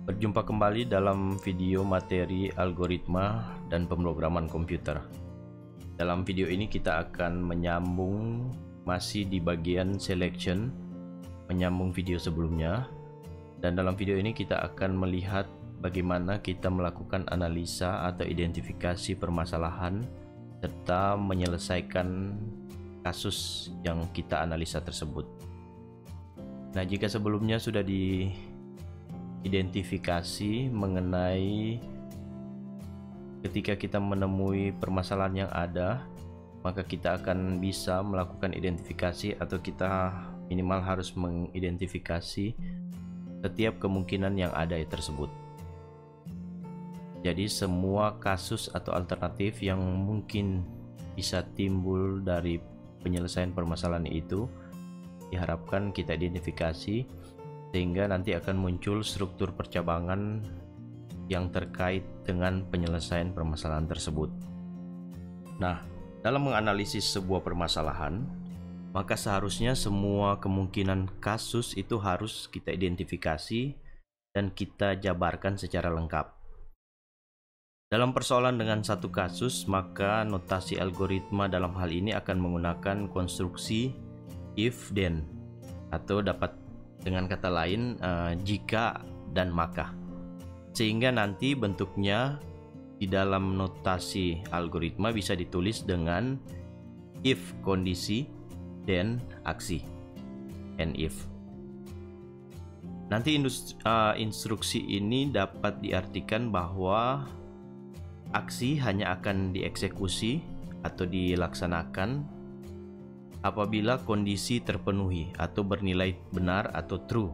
Berjumpa kembali dalam video materi algoritma dan pemrograman komputer. Dalam video ini kita akan menyambung masih di bagian selection, menyambung video sebelumnya. Dan dalam video ini kita akan melihat bagaimana kita melakukan analisa atau identifikasi permasalahan serta menyelesaikan kasus yang kita analisa tersebut. Nah, jika sebelumnya sudah identifikasi mengenai ketika kita menemui permasalahan yang ada, maka kita akan bisa melakukan identifikasi atau kita minimal harus mengidentifikasi setiap kemungkinan yang ada tersebut. Jadi semua kasus atau alternatif yang mungkin bisa timbul dari penyelesaian permasalahan itu diharapkan kita identifikasi, sehingga nanti akan muncul struktur percabangan yang terkait dengan penyelesaian permasalahan tersebut. Nah, dalam menganalisis sebuah permasalahan, maka seharusnya semua kemungkinan kasus itu harus kita identifikasi dan kita jabarkan secara lengkap. Dalam persoalan dengan satu kasus, maka notasi algoritma dalam hal ini akan menggunakan konstruksi if then, atau dapat dengan kata lain jika dan maka, sehingga nanti bentuknya di dalam notasi algoritma bisa ditulis dengan if kondisi, then aksi, and if. Nanti instruksi ini dapat diartikan bahwa aksi hanya akan dieksekusi atau dilaksanakan apabila kondisi terpenuhi atau bernilai benar atau true.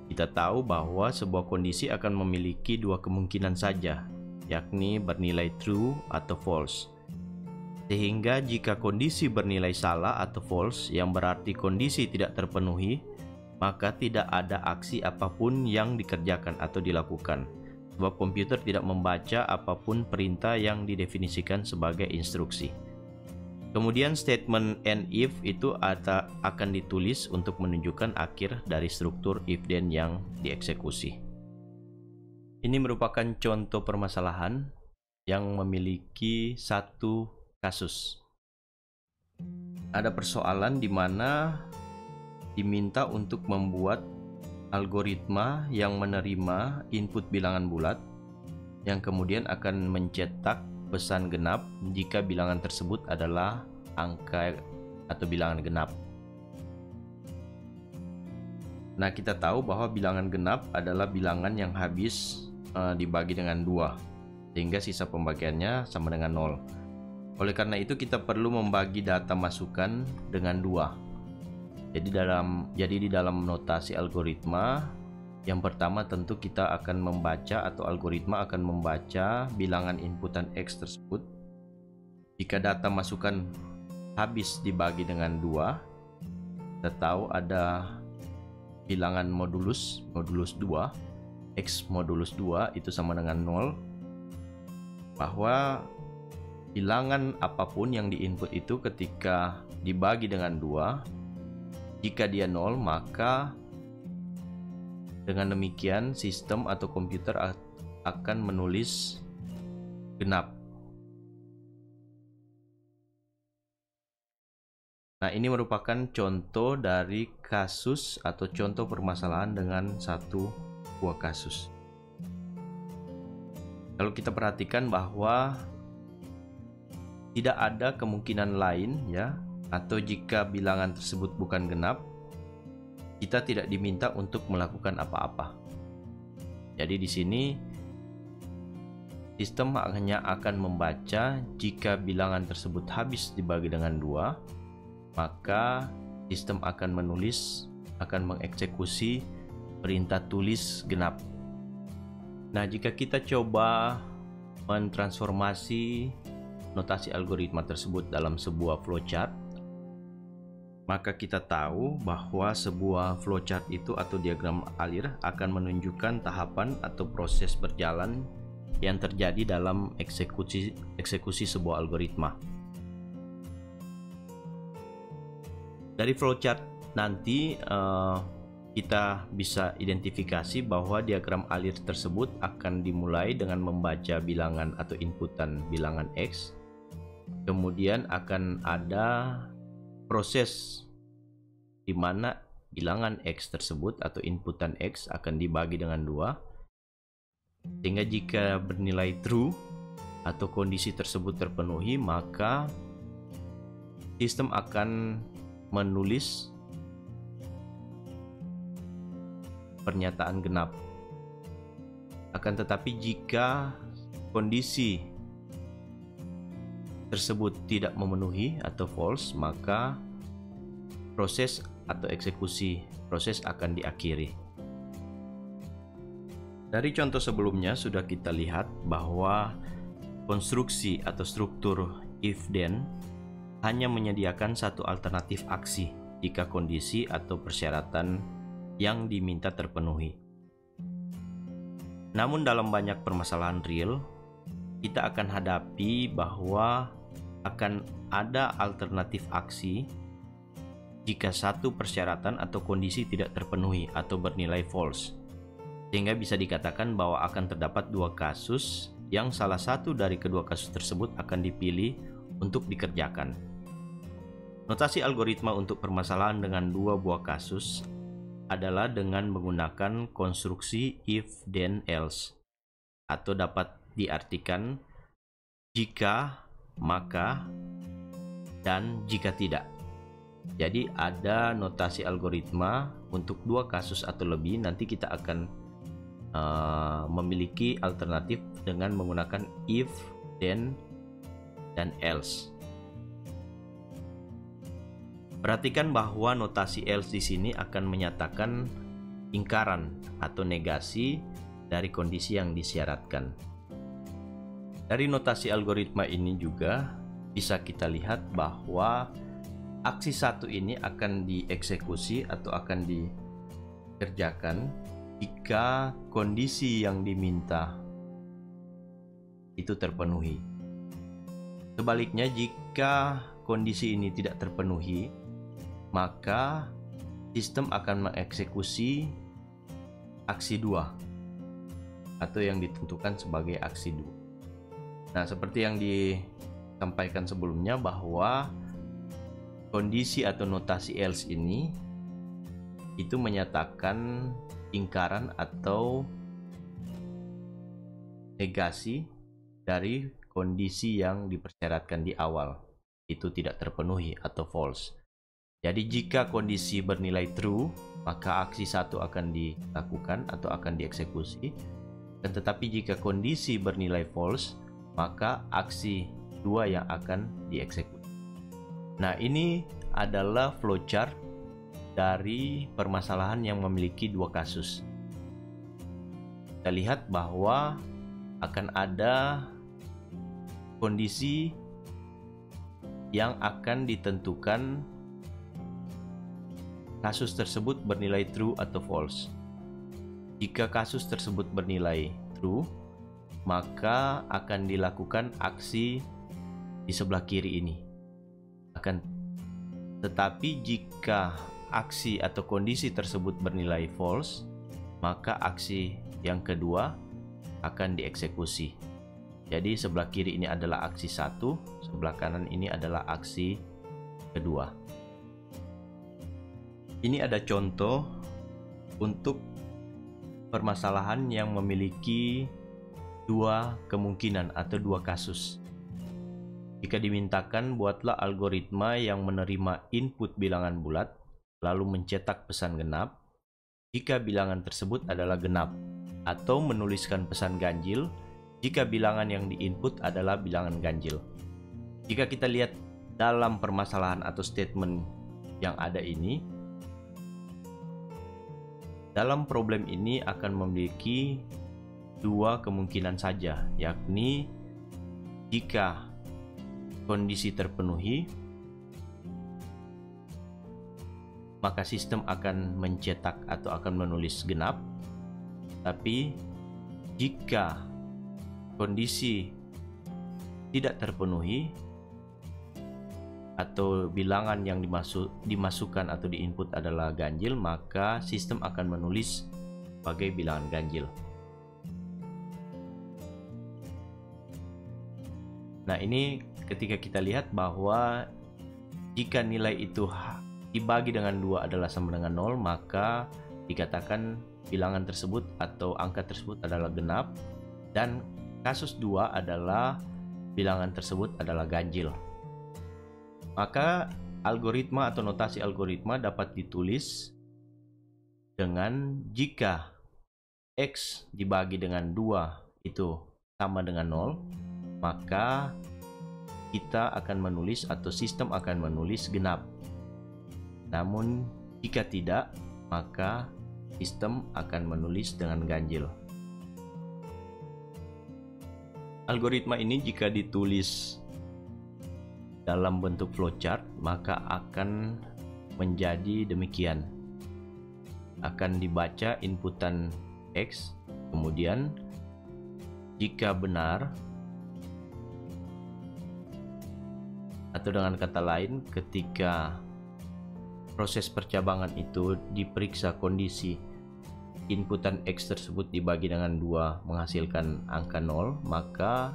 Kita tahu bahwa sebuah kondisi akan memiliki dua kemungkinan saja, yakni bernilai true atau false. Sehingga jika kondisi bernilai salah atau false, yang berarti kondisi tidak terpenuhi, maka tidak ada aksi apapun yang dikerjakan atau dilakukan, sebab komputer tidak membaca apapun perintah yang didefinisikan sebagai instruksi. Kemudian statement and if itu akan ditulis untuk menunjukkan akhir dari struktur if then yang dieksekusi. Ini merupakan contoh permasalahan yang memiliki satu kasus. Ada persoalan di mana diminta untuk membuat algoritma yang menerima input bilangan bulat yang kemudian akan mencetak pesan genap jika bilangan tersebut adalah angka atau bilangan genap. Nah, kita tahu bahwa bilangan genap adalah bilangan yang habis dibagi dengan 2, sehingga sisa pembagiannya sama dengan 0. Oleh karena itu kita perlu membagi data masukan dengan 2. Jadi di dalam notasi algoritma, yang pertama tentu kita akan membaca atau algoritma akan membaca bilangan inputan X tersebut. Jika data masukan habis dibagi dengan 2, kita tahu ada bilangan modulus 2, X modulus 2 itu sama dengan 0, bahwa bilangan apapun yang diinput itu ketika dibagi dengan 2, jika dia 0, maka dengan demikian sistem atau komputer akan menulis genap. Nah, ini merupakan contoh dari kasus atau contoh permasalahan dengan satu buah kasus. Kalau kita perhatikan bahwa tidak ada kemungkinan lain ya, atau jika bilangan tersebut bukan genap, kita tidak diminta untuk melakukan apa-apa. Jadi di sini sistem hanya akan membaca jika bilangan tersebut habis dibagi dengan 2, maka sistem akan mengeksekusi perintah tulis genap. Nah, jika kita coba mentransformasi notasi algoritma tersebut dalam sebuah flowchart, maka kita tahu bahwa sebuah flowchart itu atau diagram alir akan menunjukkan tahapan atau proses berjalan yang terjadi dalam eksekusi sebuah algoritma. Dari flowchart nanti kita bisa identifikasi bahwa diagram alir tersebut akan dimulai dengan membaca bilangan atau inputan bilangan X. Kemudian akan ada proses di mana bilangan X tersebut atau inputan X akan dibagi dengan 2. Sehingga jika bernilai true atau kondisi tersebut terpenuhi, maka sistem akan menulis pernyataan genap. Akan tetapi jika kondisi tersebut tidak memenuhi atau false, maka proses atau eksekusi proses akan diakhiri. Dari contoh sebelumnya sudah kita lihat bahwa konstruksi atau struktur if then hanya menyediakan satu alternatif aksi jika kondisi atau persyaratan yang diminta terpenuhi. Namun dalam banyak permasalahan real, kita akan hadapi bahwa akan ada alternatif aksi jika satu persyaratan atau kondisi tidak terpenuhi atau bernilai false. Sehingga bisa dikatakan bahwa akan terdapat 2 kasus yang salah satu dari kedua kasus tersebut akan dipilih untuk dikerjakan. Notasi algoritma untuk permasalahan dengan 2 buah kasus adalah dengan menggunakan konstruksi if then else, atau dapat diartikan jika, maka, dan jika tidak. Jadi ada notasi algoritma untuk 2 kasus atau lebih. Nanti kita akan memiliki alternatif dengan menggunakan if, then, dan else. Perhatikan bahwa notasi else di sini akan menyatakan ingkaran atau negasi dari kondisi yang disyaratkan. Dari notasi algoritma ini juga bisa kita lihat bahwa aksi 1 ini akan dieksekusi atau akan dikerjakan jika kondisi yang diminta itu terpenuhi. Sebaliknya, jika kondisi ini tidak terpenuhi, maka sistem akan mengeksekusi aksi 2 atau yang ditentukan sebagai aksi 2. Nah, seperti yang disampaikan sebelumnya bahwa kondisi atau notasi else ini itu menyatakan ingkaran atau negasi dari kondisi yang dipersyaratkan di awal itu tidak terpenuhi atau false. Jadi jika kondisi bernilai true, maka aksi 1 akan dilakukan atau akan dieksekusi. Dan tetapi jika kondisi bernilai false, maka aksi 2 yang akan dieksekusi. Nah, ini adalah flowchart dari permasalahan yang memiliki 2 kasus. Kita lihat bahwa akan ada kondisi yang akan ditentukan kasus tersebut bernilai true atau false. Jika kasus tersebut bernilai true, maka akan dilakukan aksi di sebelah kiri ini. Tetapi jika aksi atau kondisi tersebut bernilai false, maka aksi yang kedua akan dieksekusi. Jadi sebelah kiri ini adalah aksi 1, sebelah kanan ini adalah aksi kedua. Ini ada contoh untuk permasalahan yang memiliki 2 kemungkinan atau 2 kasus. Jika dimintakan, buatlah algoritma yang menerima input bilangan bulat, lalu mencetak pesan genap jika bilangan tersebut adalah genap, atau menuliskan pesan ganjil jika bilangan yang diinput adalah bilangan ganjil. Jika kita lihat dalam permasalahan atau statement yang ada ini, dalam problem ini akan memiliki 2 kemungkinan saja, yakni jika kondisi terpenuhi, maka sistem akan mencetak atau akan menulis genap. Tapi jika kondisi tidak terpenuhi, atau bilangan yang dimasukkan atau diinput adalah ganjil, maka sistem akan menulis sebagai bilangan ganjil. Nah, ini ketika kita lihat bahwa jika nilai itu dibagi dengan 2 adalah sama dengan 0, maka dikatakan bilangan tersebut atau angka tersebut adalah genap, dan kasus 2 adalah bilangan tersebut adalah ganjil. Maka algoritma atau notasi algoritma dapat ditulis dengan jika X dibagi dengan 2 itu sama dengan 0, maka kita akan menulis atau sistem akan menulis genap. Namun jika tidak, maka sistem akan menulis dengan ganjil. Algoritma ini jika ditulis dalam bentuk flowchart, maka akan menjadi demikian. Akan dibaca inputan X, kemudian jika benar, atau dengan kata lain, ketika proses percabangan itu diperiksa kondisi inputan X tersebut dibagi dengan 2 menghasilkan angka 0, maka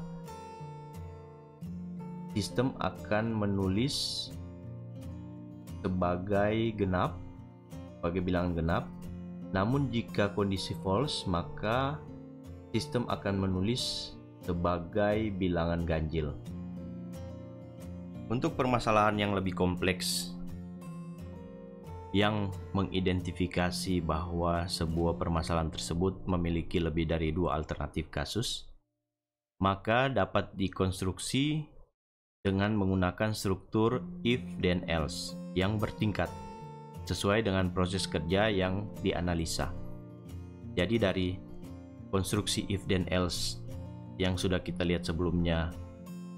sistem akan menulis sebagai genap, sebagai bilangan genap. Namun jika kondisi false, maka sistem akan menulis sebagai bilangan ganjil. Untuk permasalahan yang lebih kompleks yang mengidentifikasi bahwa sebuah permasalahan tersebut memiliki lebih dari 2 alternatif kasus, maka dapat dikonstruksi dengan menggunakan struktur if then else yang bertingkat sesuai dengan proses kerja yang dianalisa. Jadi dari konstruksi if then else yang sudah kita lihat sebelumnya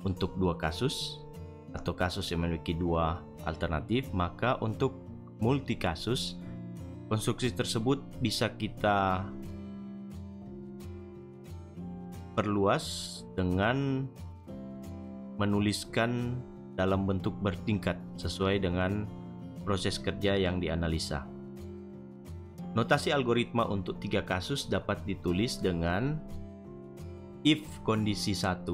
untuk 2 kasus atau kasus yang memiliki 2 alternatif, maka untuk multi kasus konstruksi tersebut bisa kita perluas dengan menuliskan dalam bentuk bertingkat sesuai dengan proses kerja yang dianalisa. Notasi algoritma untuk 3 kasus dapat ditulis dengan if kondisi 1,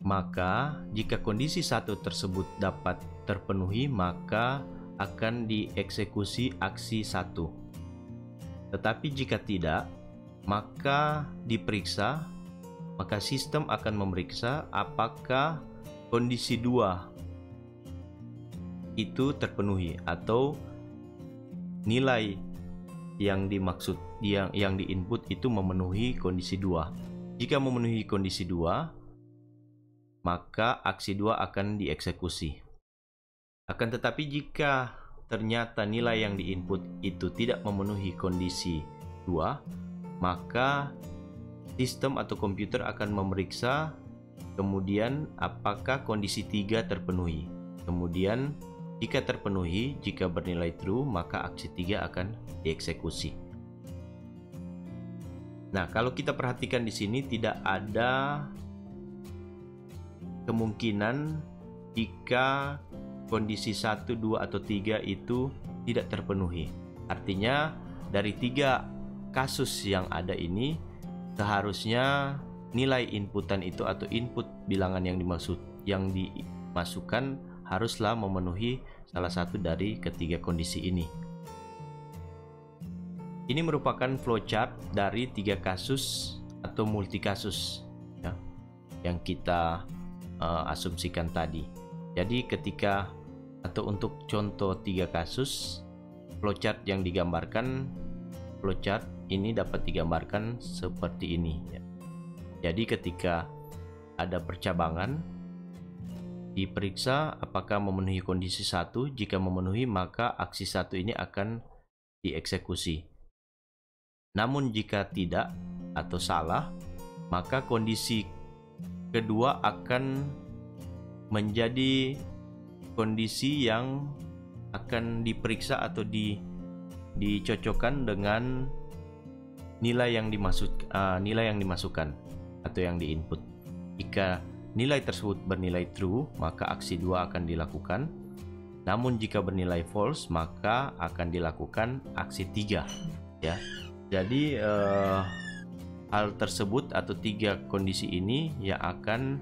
maka jika kondisi 1 tersebut dapat terpenuhi, maka akan dieksekusi aksi 1. Tetapi jika tidak, maka diperiksa, maka sistem akan memeriksa apakah kondisi 2 itu terpenuhi atau nilai yang dimaksud yang diinput itu memenuhi kondisi 2. Jika memenuhi kondisi 2, maka aksi 2 akan dieksekusi. Akan tetapi jika ternyata nilai yang diinput itu tidak memenuhi kondisi 2, maka sistem atau komputer akan memeriksa kemudian apakah kondisi 3 terpenuhi. Kemudian jika terpenuhi, jika bernilai true, maka aksi 3 akan dieksekusi. Nah, kalau kita perhatikan di sini tidak ada kemungkinan jika kondisi 1, 2, atau 3 itu tidak terpenuhi. Artinya dari 3 kasus yang ada ini, seharusnya nilai inputan itu atau input bilangan yang dimasukkan haruslah memenuhi salah satu dari ketiga kondisi ini. Ini merupakan flowchart dari 3 kasus atau multi kasus ya, yang kita asumsikan tadi. Jadi ketika atau untuk contoh 3 kasus, flowchart yang digambarkan, flowchart ini dapat digambarkan seperti ini ya. Jadi ketika ada percabangan, diperiksa apakah memenuhi kondisi 1. Jika memenuhi, maka aksi 1 ini akan dieksekusi. Namun jika tidak atau salah, maka kondisi kedua akan menjadi kondisi yang akan diperiksa atau dicocokkan dengan nilai yang dimasukkan atau yang diinput. Jika nilai tersebut bernilai true, maka aksi 2 akan dilakukan. Namun jika bernilai false, maka akan dilakukan aksi 3, ya. Jadi hal tersebut atau 3 kondisi ini yang akan,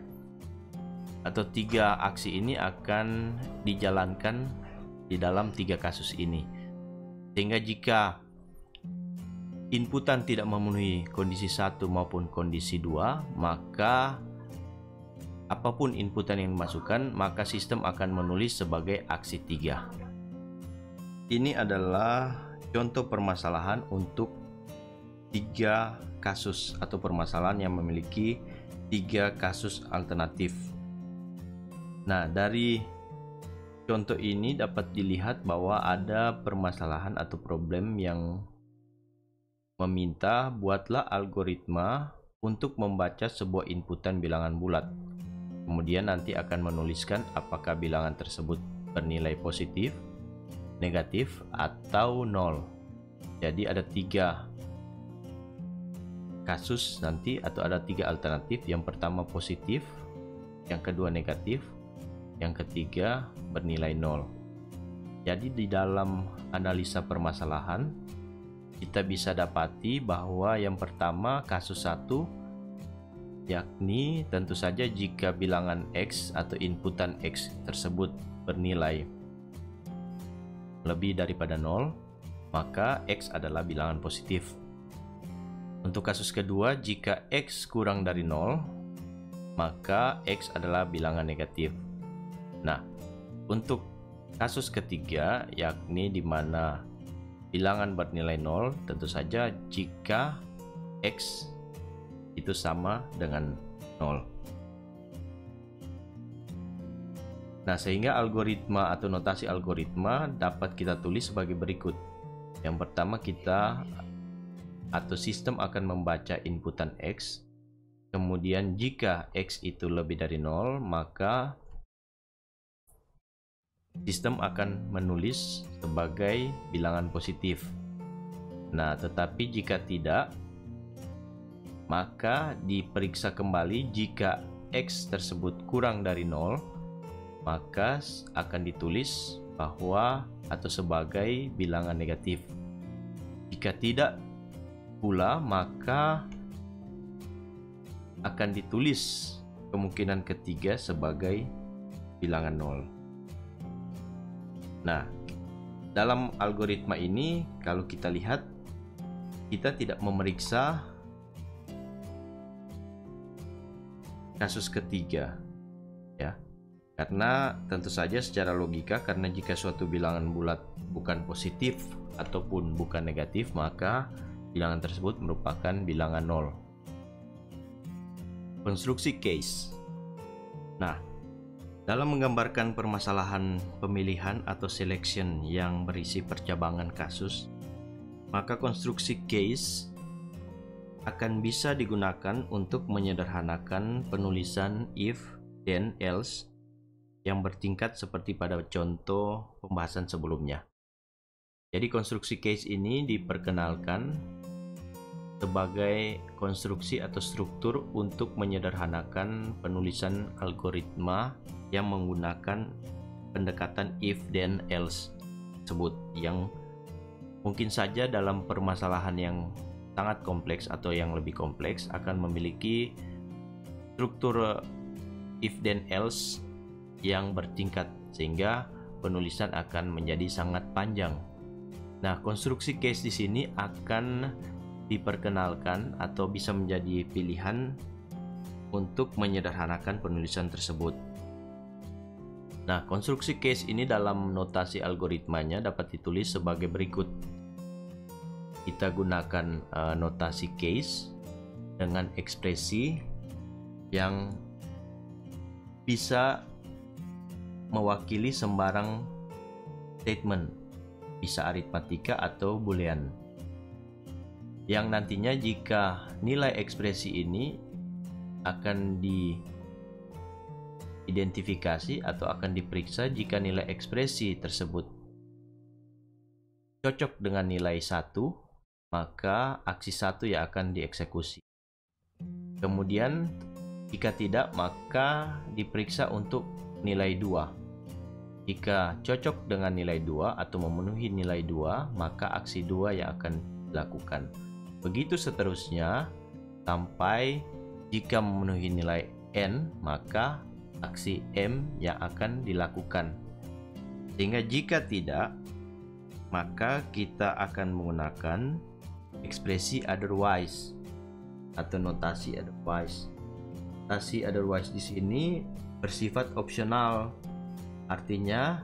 atau 3 aksi ini akan dijalankan di dalam 3 kasus ini. Sehingga jika inputan tidak memenuhi kondisi 1 maupun kondisi 2, maka apapun inputan yang dimasukkan, maka sistem akan menulis sebagai aksi 3. Ini adalah contoh permasalahan untuk 3 kasus atau permasalahan yang memiliki 3 kasus alternatif. Nah, dari contoh ini dapat dilihat bahwa ada permasalahan atau problem yang meminta buatlah algoritma untuk membaca sebuah inputan bilangan bulat. Kemudian nanti akan menuliskan apakah bilangan tersebut bernilai positif, negatif, atau 0. Jadi ada 3 kasus nanti, atau ada 3 alternatif. Yang pertama positif, yang kedua negatif, yang ketiga bernilai 0. Jadi di dalam analisa permasalahan kita bisa dapati bahwa yang pertama kasus 1, yakni tentu saja jika bilangan X atau inputan X tersebut bernilai lebih daripada 0, maka X adalah bilangan positif. Untuk kasus kedua, jika X kurang dari 0, maka X adalah bilangan negatif. Nah, untuk kasus ketiga, yakni di mana bilangan bernilai 0, tentu saja jika X itu sama dengan 0. Nah, sehingga algoritma atau notasi algoritma dapat kita tulis sebagai berikut. Yang pertama, kita atau sistem akan membaca inputan X. Kemudian jika X itu lebih dari 0, maka sistem akan menulis sebagai bilangan positif. Nah, tetapi jika tidak, maka diperiksa kembali. Jika X tersebut kurang dari 0, maka akan ditulis bahwa atau sebagai bilangan negatif. Jika tidak pula, maka akan ditulis kemungkinan ketiga sebagai bilangan 0. Nah, dalam algoritma ini kalau kita lihat, kita tidak memeriksa kasus ketiga, ya, karena tentu saja secara logika, karena jika suatu bilangan bulat bukan positif ataupun bukan negatif, maka bilangan tersebut merupakan bilangan 0. Konstruksi case. Nah, dalam menggambarkan permasalahan pemilihan atau selection yang berisi percabangan kasus, maka konstruksi case akan bisa digunakan untuk menyederhanakan penulisan if, then, else yang bertingkat seperti pada contoh pembahasan sebelumnya. Jadi konstruksi case ini diperkenalkan sebagai konstruksi atau struktur untuk menyederhanakan penulisan algoritma yang menggunakan pendekatan if, then, else tersebut, yang mungkin saja dalam permasalahan yang sangat kompleks atau yang lebih kompleks akan memiliki struktur if, then, else yang bertingkat, sehingga penulisan akan menjadi sangat panjang. Nah, konstruksi case di sini akan diperkenalkan atau bisa menjadi pilihan untuk menyederhanakan penulisan tersebut. Nah, konstruksi case ini dalam notasi algoritmanya dapat ditulis sebagai berikut. Kita gunakan notasi case dengan ekspresi yang bisa mewakili sembarang statement, bisa aritmatika atau boolean, yang nantinya jika nilai ekspresi ini akan diidentifikasi atau akan diperiksa jika nilai ekspresi tersebut cocok dengan nilai 1, maka aksi 1 yang akan dieksekusi. Kemudian Jika tidak, maka diperiksa untuk nilai 2. Jika cocok dengan nilai 2 atau memenuhi nilai 2, maka aksi 2 yang akan dilakukan. Begitu seterusnya sampai jika memenuhi nilai N, maka aksi M yang akan dilakukan. Sehingga jika tidak, maka kita akan menggunakan ekspresi otherwise atau notasi otherwise. Notasi otherwise di sini bersifat opsional. Artinya,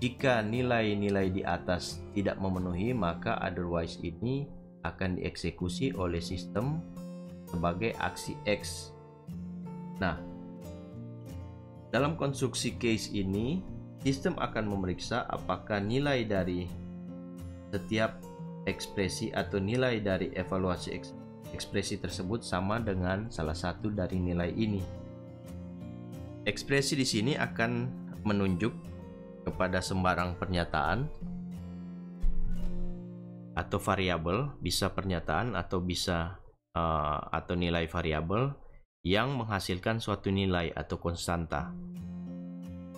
jika nilai-nilai di atas tidak memenuhi, maka otherwise ini akan dieksekusi oleh sistem sebagai aksi X. Nah, dalam konstruksi case ini, sistem akan memeriksa apakah nilai dari setiap ekspresi atau nilai dari evaluasi ekspresi tersebut sama dengan salah satu dari nilai ini. Ekspresi di sini akan menunjuk kepada sembarang pernyataan atau variabel, bisa pernyataan atau bisa atau nilai variabel yang menghasilkan suatu nilai atau konstanta.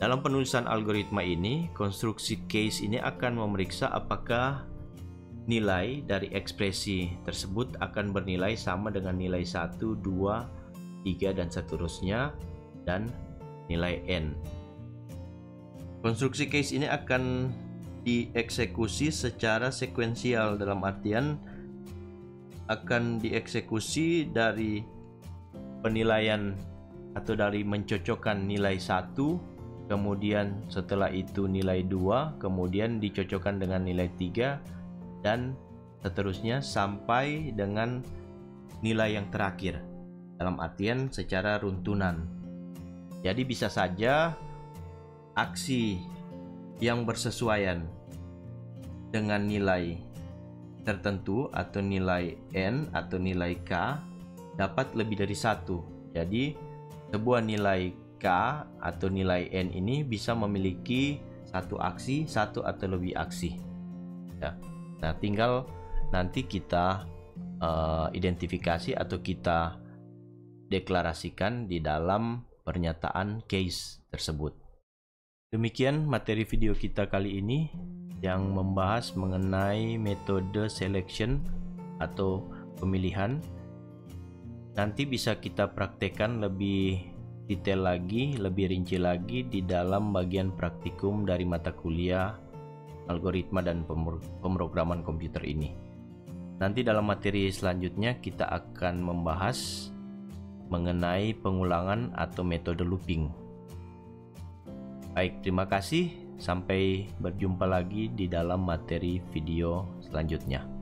Dalam penulisan algoritma ini, konstruksi case ini akan memeriksa apakah nilai dari ekspresi tersebut akan bernilai sama dengan nilai 1, 2, 3, dan seterusnya, dan nilai N. Konstruksi case ini akan dieksekusi secara sekuensial, dalam artian akan dieksekusi dari penilaian atau dari mencocokkan nilai 1, kemudian setelah itu nilai 2, kemudian dicocokkan dengan nilai 3, dan seterusnya sampai dengan nilai yang terakhir, dalam artian secara runtunan. Jadi bisa saja aksi yang bersesuaian dengan nilai tertentu atau nilai N atau nilai K dapat lebih dari satu. Jadi sebuah nilai K atau nilai N ini bisa memiliki satu aksi, satu atau lebih aksi. Ya. Nah, tinggal nanti kita identifikasi atau kita deklarasikan di dalam pernyataan case tersebut. Demikian materi video kita kali ini yang membahas mengenai metode selection atau pemilihan. Nanti bisa kita praktekkan lebih detail lagi, lebih rinci lagi di dalam bagian praktikum dari mata kuliah algoritma dan pemrograman komputer ini. Nanti dalam materi selanjutnya kita akan membahas mengenai pengulangan atau metode looping. Baik, terima kasih. Sampai berjumpa lagi di dalam materi video selanjutnya.